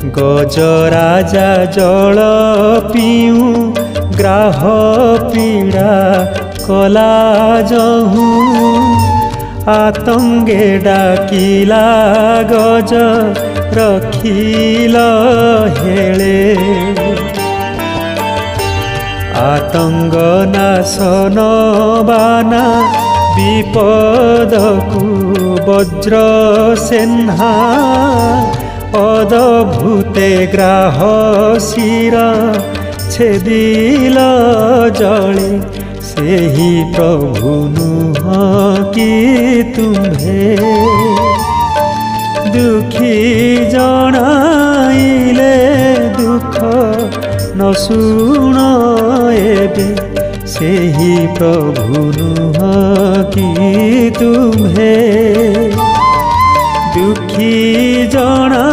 गजराजा जल पिऊ ग्राह पीड़ा कला जहू आतंगे डाकिला गज रखिल हेले आतंग नाशन बाना विपद को वज्र सेन्हा अदभूते ग्राह शिर छेदिल जले सेही प्रभु नुह कि तुम्हे दुखी जनाइले दुख न शुण एबे सेही प्रभु नुह कि तुम्हे दुखी जना